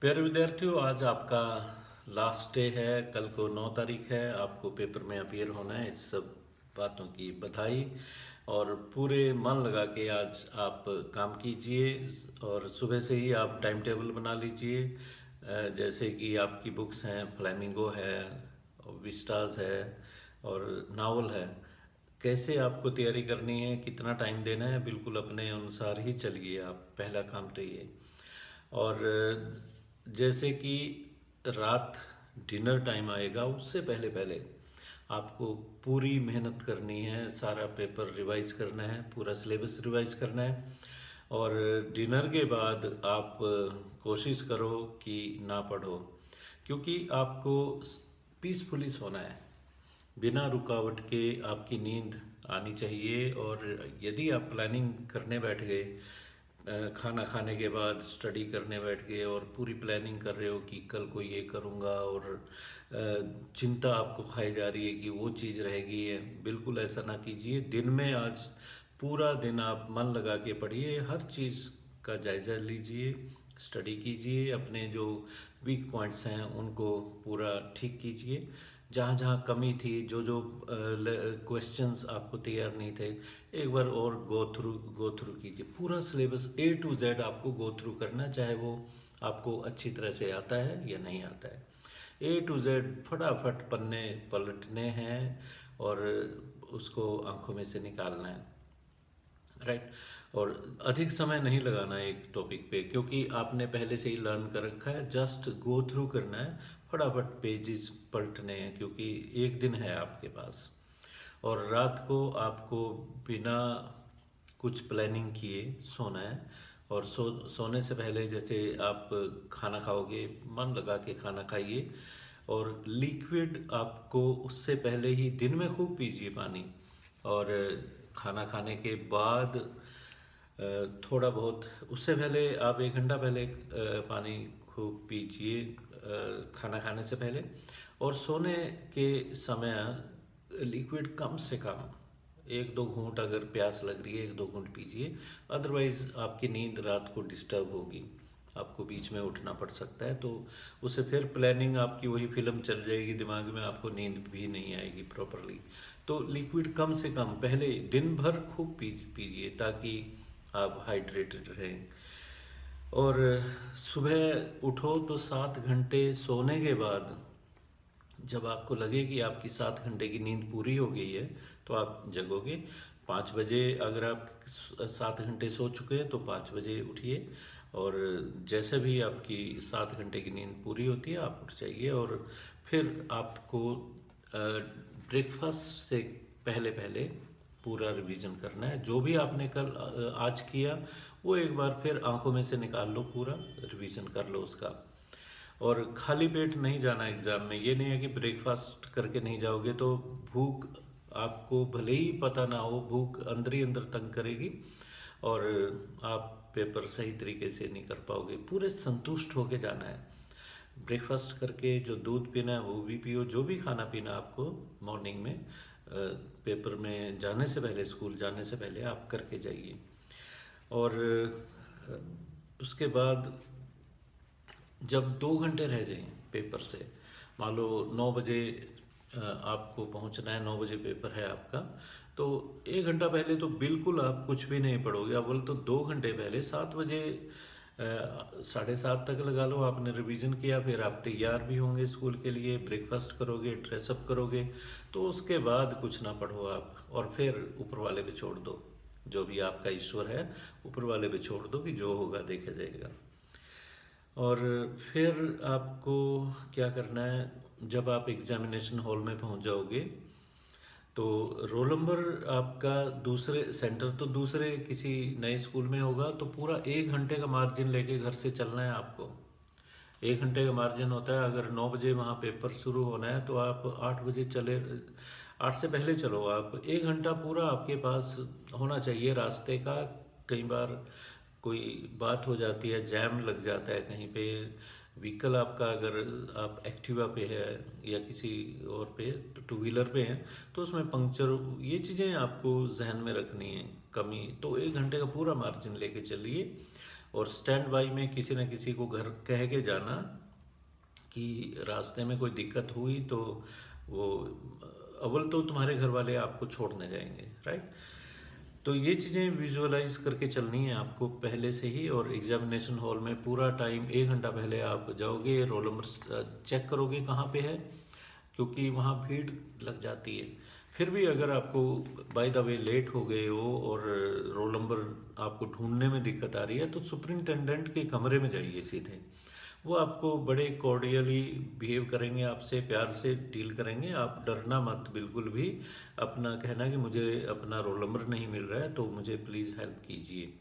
प्यारे विद्यार्थियों, आज आपका लास्ट डे है। कल को 9 तारीख है। आपको पेपर में अपीयर होना है। इस सब बातों की बधाई। और पूरे मन लगा के आज आप काम कीजिए और सुबह से ही आप टाइम टेबल बना लीजिए। जैसे कि आपकी बुक्स हैं, फ्लैमिंगो है, विस्टाज है और नावल है। कैसे आपको तैयारी करनी है, कितना टाइम देना है, बिल्कुल अपने अनुसार ही चलिए आप। पहला काम तो ये। और जैसे कि रात डिनर टाइम आएगा, उससे पहले पहले आपको पूरी मेहनत करनी है। सारा पेपर रिवाइज करना है, पूरा सिलेबस रिवाइज करना है। और डिनर के बाद आप कोशिश करो कि ना पढ़ो, क्योंकि आपको पीसफुली सोना है। बिना रुकावट के आपकी नींद आनी चाहिए। और यदि आप प्लानिंग करने बैठ गए, खाना खाने के बाद स्टडी करने बैठ गए और पूरी प्लानिंग कर रहे हो कि कल को ये करूँगा, और चिंता आपको खाई जा रही है कि वो चीज़ रह गई है, बिल्कुल ऐसा ना कीजिए। दिन में आज पूरा दिन आप मन लगा के पढ़िए, हर चीज़ का जायज़ा लीजिए, स्टडी कीजिए, अपने जो वीक पॉइंट्स हैं उनको पूरा ठीक कीजिए। जहाँ जहाँ कमी थी, जो जो क्वेश्चंस आपको तैयार नहीं थे, एक बार और गो थ्रू कीजिए। पूरा सिलेबस A to Z आपको गो थ्रू करना, चाहे वो आपको अच्छी तरह से आता है या नहीं आता है। A to Z फटाफट पन्ने पलटने हैं और उसको आंखों में से निकालना है, राइट। और अधिक समय नहीं लगाना है एक टॉपिक पे, क्योंकि आपने पहले से ही लर्न कर रखा है। जस्ट गो थ्रू करना है, फटाफट पेजेस पलटने हैं, क्योंकि एक दिन है आपके पास। और रात को आपको बिना कुछ प्लानिंग किए सोना है। और सोने से पहले जैसे आप खाना खाओगे, मन लगा के खाना खाइए। और लिक्विड आपको उससे पहले ही दिन में खूब पीजिए पानी। और खाना खाने के बाद थोड़ा बहुत, उससे पहले आप 1 घंटा पहले पानी खूब पीजिए खाना खाने से पहले। और सोने के समय लिक्विड कम से कम 1-2 घूंट, अगर प्यास लग रही है 1-2 घूंट पीजिए। अदरवाइज आपकी नींद रात को डिस्टर्ब होगी, आपको बीच में उठना पड़ सकता है। तो उससे फिर प्लानिंग आपकी वही फिल्म चल जाएगी दिमाग में, आपको नींद भी नहीं आएगी प्रॉपरली। तो लिक्विड कम से कम पहले दिन भर खूब पीजिए, ताकि आप हाइड्रेटेड रहें। और सुबह उठो तो 7 घंटे सोने के बाद जब आपको लगे कि आपकी 7 घंटे की नींद पूरी हो गई है, तो आप जगोगे 5 बजे। अगर आप 7 घंटे सो चुके हैं तो 5 बजे उठिए। और जैसे भी आपकी 7 घंटे की नींद पूरी होती है, आप उठ जाइए। और फिर आपको ब्रेकफास्ट से पहले पहले पूरा रिवीजन करना है। जो भी आपने कल आज किया, वो एक बार फिर आंखों में से निकाल लो, पूरा रिवीजन कर लो उसका। और खाली पेट नहीं जाना एग्ज़ाम में। ये नहीं है कि ब्रेकफास्ट करके नहीं जाओगे तो भूख, आपको भले ही पता ना हो, भूख अंदर ही अंदर तंग करेगी और आप पेपर सही तरीके से नहीं कर पाओगे। पूरे संतुष्ट होके जाना है। ब्रेकफास्ट करके जो दूध पीना है वो भी पियो, जो भी खाना पीना आपको मॉर्निंग में पेपर में जाने से पहले, स्कूल जाने से पहले आप करके जाइए। और उसके बाद जब 2 घंटे रह जाएं पेपर से, मान लो 9 बजे आपको पहुंचना है, 9 बजे पेपर है आपका, तो 1 घंटा पहले तो बिल्कुल आप कुछ भी नहीं पढ़ोगे। आप बोले तो 2 घंटे पहले 7 बजे, 7:30 तक लगा लो, आपने रिवीजन किया, फिर आप तैयार भी होंगे स्कूल के लिए, ब्रेकफास्ट करोगे, ड्रेसअप करोगे। तो उसके बाद कुछ ना पढ़ो आप, और फिर ऊपर वाले पे छोड़ दो। जो भी आपका ईश्वर है, ऊपर वाले पे छोड़ दो कि जो होगा देखा जाएगा। और फिर आपको क्या करना है, जब आप एग्जामिनेशन हॉल में पहुंच जाओगे तो रोल नंबर आपका दूसरे सेंटर तो दूसरे किसी नए स्कूल में होगा, तो पूरा 1 घंटे का मार्जिन लेके घर से चलना है आपको। 1 घंटे का मार्जिन होता है। अगर 9 बजे वहाँ पेपर शुरू होना है तो आप 8 बजे चले, 8 से पहले चलो। आप 1 घंटा पूरा आपके पास होना चाहिए रास्ते का। कई बार कोई बात हो जाती है, जैम लग जाता है कहीं पे, व्हीकल आपका, अगर आप एक्टिवा पे है या किसी और पे, तो टू व्हीलर पे है, तो उसमें पंक्चर, ये चीज़ें आपको जहन में रखनी है कमी। तो 1 घंटे का पूरा मार्जिन लेके चलिए। और स्टैंड बाई में किसी न किसी को घर कह के जाना कि रास्ते में कोई दिक्कत हुई तो वो अव्वल तो तुम्हारे घर वाले आपको छोड़ने जाएंगे, राइट। तो ये चीज़ें विजुअलाइज करके चलनी है आपको पहले से ही। और एग्जामिनेशन हॉल में पूरा टाइम 1 घंटा पहले आप जाओगे, रोल नंबर चेक करोगे कहाँ पे है, क्योंकि वहाँ भीड़ लग जाती है। फिर भी अगर आपको बाय द वे लेट हो गए हो और रोल नंबर आपको ढूंढने में दिक्कत आ रही है, तो सुपरिंटेंडेंट के कमरे में जाइए सीधे। वो आपको बड़े कॉर्डियली बिहेव करेंगे, आपसे प्यार से डील करेंगे। आप डरना मत बिल्कुल भी। अपना कहना कि मुझे अपना रोल नंबर नहीं मिल रहा है तो मुझे प्लीज़ हेल्प कीजिए।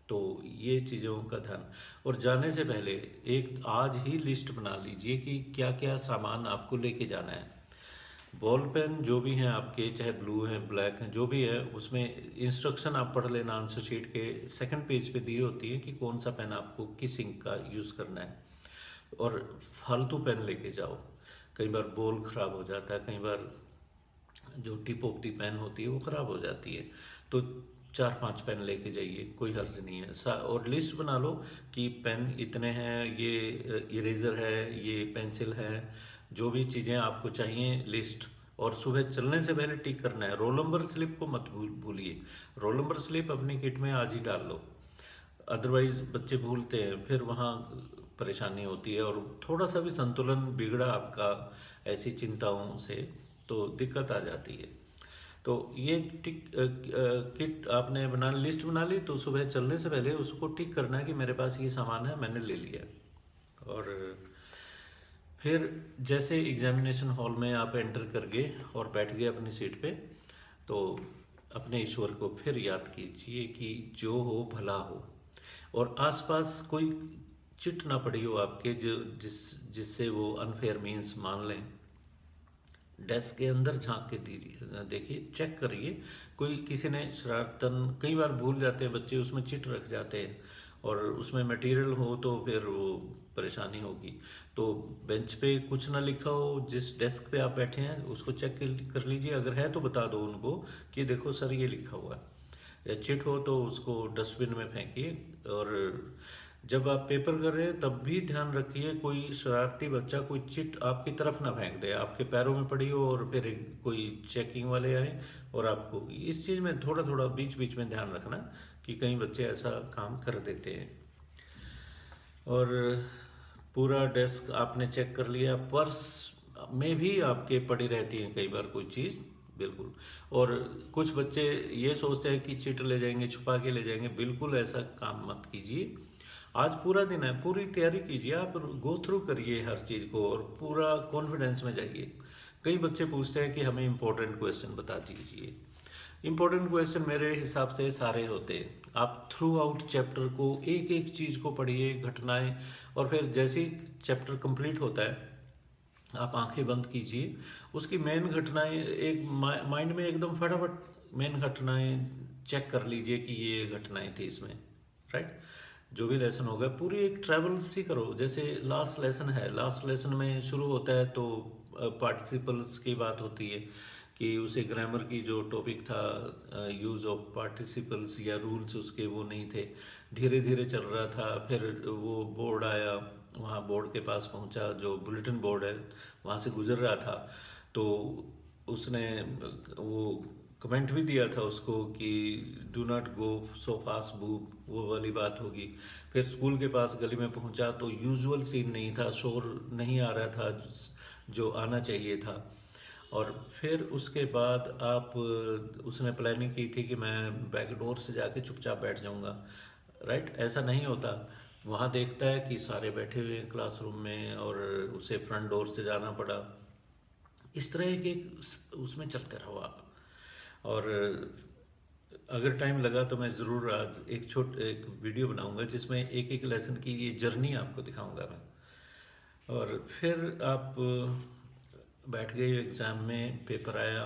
तो ये चीज़ों का ध्यान। और जाने से पहले एक आज ही लिस्ट बना लीजिए कि क्या क्या सामान आपको लेके जाना है। बॉल पेन जो भी हैं आपके, चाहे ब्लू हैं ब्लैक हैं जो भी है, उसमें इंस्ट्रक्शन आप पढ़ लेना। आंसर शीट के सेकंड पेज पे दी होती है कि कौन सा पेन आपको किस इंक का यूज़ करना है। और फालतू पेन लेके जाओ। कई बार बॉल ख़राब हो जाता है, कई बार जो टिप ऑफ दी पेन होती है वो ख़राब हो जाती है। तो 4-5 पेन लेके जाइए, कोई हर्ज नहीं है। और लिस्ट बना लो कि पेन इतने हैं, ये इरेज़र है, ये पेंसिल है, जो भी चीज़ें आपको चाहिए लिस्ट। और सुबह चलने से पहले टिक करना है। रोल नंबर स्लिप को मत भूलिए। रोल नंबर स्लिप अपनी किट में आज ही डाल लो, अदरवाइज बच्चे भूलते हैं, फिर वहाँ परेशानी होती है। और थोड़ा सा भी संतुलन बिगड़ा आपका ऐसी चिंताओं से तो दिक्कत आ जाती है। तो ये किट आपने लिस्ट बना ली, तो सुबह चलने से पहले उसको टिक करना है कि मेरे पास ये सामान है, मैंने ले लिया। और फिर जैसे एग्जामिनेशन हॉल में आप एंटर कर गए और बैठ गए अपनी सीट पे, तो अपने ईश्वर को फिर याद कीजिए कि जो हो भला हो। और आसपास कोई चिट ना पड़ी हो आपके जो जिससे वो अनफेयर मीन्स मान लें। डेस्क के अंदर झांक के दीजिए, देखिए, चेक करिए। कोई किसी ने शरारतन, कई बार भूल जाते हैं बच्चे, उसमें चिट रख जाते हैं और उसमें मटेरियल हो तो फिर वो परेशानी होगी। तो बेंच पे कुछ ना लिखा हो, जिस डेस्क पे आप बैठे हैं उसको चेक कर लीजिए। अगर है तो बता दो उनको कि देखो सर ये लिखा हुआ है। या चिट हो तो उसको डस्टबिन में फेंकिए। और जब आप पेपर कर रहे हैं तब भी ध्यान रखिए कोई शरारती बच्चा कोई चिट आपकी तरफ ना फेंक दे, आपके पैरों में पड़ी हो और फिर कोई चेकिंग वाले आए और आपको। इस चीज़ में थोड़ा थोड़ा बीच बीच में ध्यान रखना कि कई बच्चे ऐसा काम कर देते हैं। और पूरा डेस्क आपने चेक कर लिया। पर्स में भी आपके पड़ी रहती है कई बार कोई चीज़, बिल्कुल। और कुछ बच्चे ये सोचते हैं कि चिट ले जाएंगे, छुपा के ले जाएंगे। बिल्कुल ऐसा काम मत कीजिए। आज पूरा दिन है, पूरी तैयारी कीजिए, आप गो थ्रू करिए हर चीज़ को और पूरा कॉन्फिडेंस में जाइए। कई बच्चे पूछते हैं कि हमें इम्पोर्टेंट क्वेश्चन बता दीजिए। इम्पोर्टेंट क्वेश्चन मेरे हिसाब से सारे होते हैं। आप थ्रू आउट चैप्टर को एक एक चीज़ को पढ़िए, घटनाएं। और फिर जैसे ही चैप्टर कंप्लीट होता है आप आंखें बंद कीजिए, उसकी मेन घटनाएं एक माइंड में एकदम फटाफट मेन घटनाएं चेक कर लीजिए कि ये घटनाएं थी इसमें, राइट। जो भी लेसन होगा पूरी एक ट्रैवल सी करो। जैसे लास्ट लेसन है, लास्ट लेसन में शुरू होता है तो पार्टिसिपल्स की बात होती है कि उसे ग्रामर की जो टॉपिक था, यूज़ ऑफ पार्टिसिपल्स या रूल्स उसके वो नहीं थे। धीरे धीरे चल रहा था, फिर वो बोर्ड आया, वहाँ बोर्ड के पास पहुँचा, जो बुलेटिन बोर्ड है वहाँ से गुजर रहा था। तो उसने वो कमेंट भी दिया था उसको कि do not go so fast boob, वो वाली बात होगी। फिर स्कूल के पास गली में पहुंचा तो यूजुअल सीन नहीं था, शोर नहीं आ रहा था जो आना चाहिए था। और फिर उसके बाद आप उसने प्लानिंग की थी कि मैं बैक डोर से जाके चुपचाप बैठ जाऊंगा, राइट। ऐसा नहीं होता। वहाँ देखता है कि सारे बैठे हुए हैं क्लासरूम में और उसे फ्रंट डोर से जाना पड़ा। इस तरह के उसमें चलते रहो आप। और अगर टाइम लगा तो मैं ज़रूर आज एक वीडियो बनाऊंगा जिसमें एक एक लेसन की ये जर्नी आपको दिखाऊंगा मैं। और फिर आप बैठ गए एग्ज़ाम में, पेपर आया।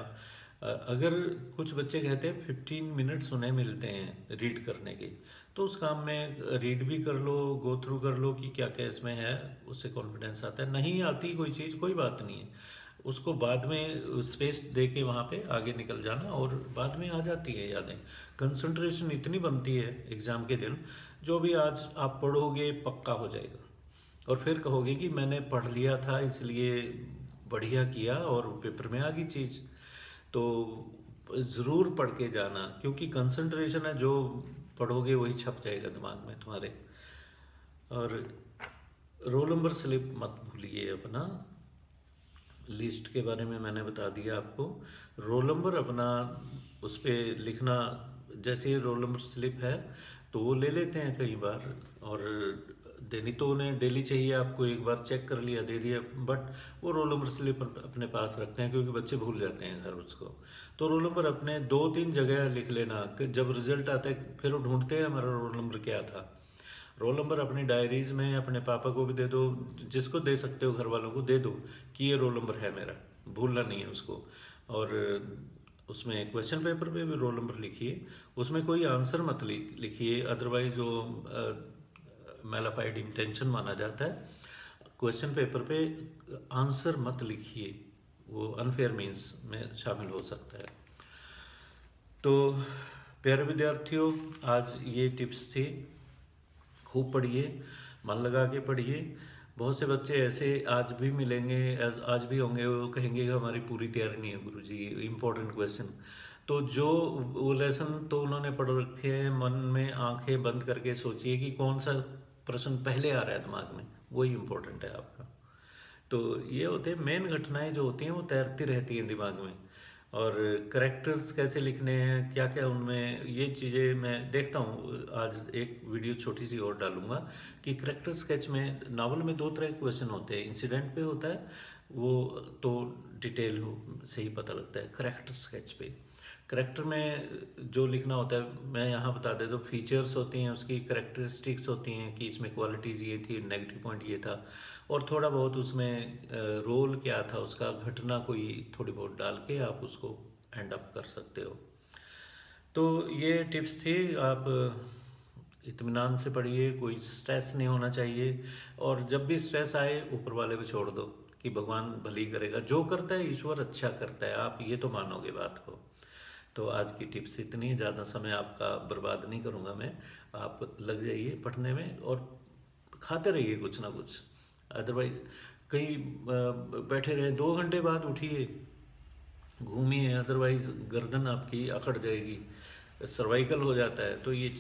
अगर कुछ बच्चे कहते हैं 15 मिनट्स उन्हें मिलते हैं रीड करने के, तो उस काम में रीड भी कर लो, गो थ्रू कर लो कि क्या क्या इसमें है, उससे कॉन्फिडेंस आता है। नहीं आती कोई चीज़, कोई बात नहीं है। उसको बाद में स्पेस दे के वहाँ पे आगे निकल जाना, और बाद में आ जाती है यादें। कंसंट्रेशन इतनी बनती है एग्ज़ाम के दिन, जो भी आज आप पढ़ोगे पक्का हो जाएगा, और फिर कहोगे कि मैंने पढ़ लिया था इसलिए बढ़िया किया और पेपर में आ गई चीज़। तो ज़रूर पढ़ के जाना, क्योंकि कंसंट्रेशन है, जो पढ़ोगे वही छप जाएगा दिमाग में तुम्हारे। और रोल नंबर स्लिप मत भूलिए अपना। लिस्ट के बारे में मैंने बता दिया आपको। रोल नंबर अपना उस पर लिखना, जैसे रोल नंबर स्लिप है तो वो ले लेते हैं कई बार, और देनी तो उन्हें डेली चाहिए आपको, एक बार चेक कर लिया दे दिया, बट वो रोल नंबर स्लिप अपने पास रखते हैं, क्योंकि बच्चे भूल जाते हैं घर उसको। तो रोल नंबर अपने 2-3 जगह लिख लेना, कि जब रिजल्ट आता है फिर वो ढूंढते हैं हमारा रोल नंबर क्या था। रोल नंबर अपनी डायरीज में अपने पापा को भी दे दो, जिसको दे सकते हो घर वालों को दे दो कि ये रोल नंबर है मेरा, भूलना नहीं है उसको। और उसमें क्वेश्चन पेपर पे भी रोल नंबर लिखिए, उसमें कोई आंसर मत लिखिए, अदरवाइज वो मैलाफाइड इंटेंशन माना जाता है। क्वेश्चन पेपर पे आंसर मत लिखिए, वो अनफेयर मीन्स में शामिल हो सकता है। तो प्यारे विद्यार्थियों, आज ये टिप्स थी। खूब पढ़िए, मन लगा के पढ़िए। बहुत से बच्चे ऐसे आज भी मिलेंगे, आज भी होंगे, वो कहेंगे कि हमारी पूरी तैयारी नहीं है गुरुजी, इम्पोर्टेंट क्वेश्चन। तो जो वो लेसन तो उन्होंने पढ़ रखे हैं, मन में आंखें बंद करके सोचिए कि कौन सा प्रश्न पहले आ रहा है दिमाग में, वही इम्पोर्टेंट है आपका। तो ये होते हैं मेन घटनाएं जो होती हैं, वो तैरती रहती हैं दिमाग में। और करेक्टर्स कैसे लिखने हैं, क्या क्या उनमें, ये चीज़ें मैं देखता हूँ। आज एक वीडियो छोटी सी और डालूंगा कि करेक्टर स्केच में, नावल में 2 तरह के क्वेश्चन होते हैं, इंसिडेंट पे होता है वो, तो डिटेल हो से ही पता लगता है। करेक्टर स्केच पे, करेक्टर में जो लिखना होता है, मैं यहाँ बता देता हूँ, फीचर्स होती हैं उसकी, करेक्टरिस्टिक्स होती हैं कि इसमें क्वालिटीज़ ये थी, नेगेटिव पॉइंट ये था, और थोड़ा बहुत उसमें रोल क्या था उसका, घटना कोई थोड़ी बहुत डाल के आप उसको एंड अप कर सकते हो। तो ये टिप्स थी। आप इत्मीनान से पढ़िए, कोई स्ट्रेस नहीं होना चाहिए, और जब भी स्ट्रेस आए ऊपर वाले पे छोड़ दो कि भगवान भली करेगा, जो करता है ईश्वर अच्छा करता है, आप ये तो मानोगे बात को। तो आज की टिप्स इतनी, ज़्यादा समय आपका बर्बाद नहीं करूँगा मैं। आप लग जाइए पढ़ने में और खाते रहिए कुछ ना कुछ, अदरवाइज कहीं बैठे रहे 2 घंटे बाद उठिए, घूमिए, अदरवाइज गर्दन आपकी अकड़ जाएगी, सर्वाइकल हो जाता है। तो ये